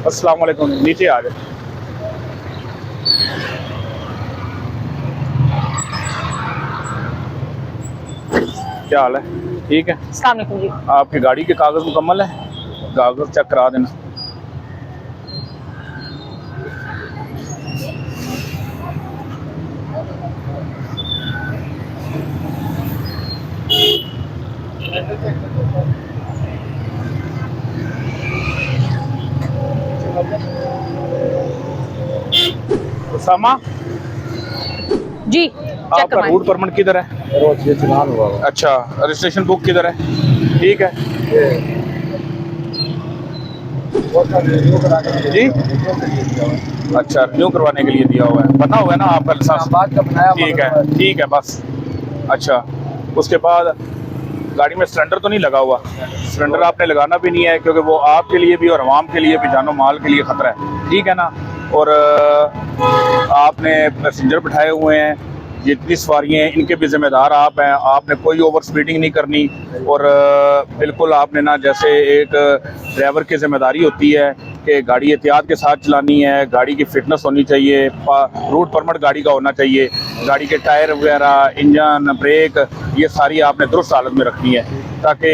अस्सलाम वालेकुम, नीचे आ जाए। क्या हाल है? ठीक है। अस्सलाम वालेकुम जी। आपकी गाड़ी के कागज़ मुकम्मल है? कागज़ चेक करा देना। उसामा, जी चेक आपका करवाएं। रूट परमिट किधर है? ये चलान हुआ हुआ। अच्छा, रजिस्ट्रेशन बुक किधर है? ठीक है जी। अच्छा, रिन्यू करवाने के लिए दिया हुआ है, बना हुआ है ना आपका लाइसेंस? बाद का बनाया। ठीक है बस। अच्छा, उसके बाद गाड़ी में सिलेंडर तो नहीं लगा हुआ? सिलेंडर आपने लगाना भी नहीं है, क्योंकि वो आपके लिए भी और आवाम के लिए भी, जानो माल के लिए ख़तरा है, ठीक है ना। और आपने पैसेंजर बिठाए हुए हैं, जितनी सवारियाँ हैं इनके भी ज़िम्मेदार आप हैं। आपने कोई ओवर स्पीडिंग नहीं करनी, और बिल्कुल आपने ना, जैसे एक ड्राइवर की ज़िम्मेदारी होती है कि गाड़ी एहतियात के साथ चलानी है, गाड़ी की फ़िटनेस होनी चाहिए, रूट परमिट गाड़ी का होना चाहिए, गाड़ी के टायर वगैरह, इंजन, ब्रेक, ये सारी आपने दुरुस्त हालत में रखनी है, ताकि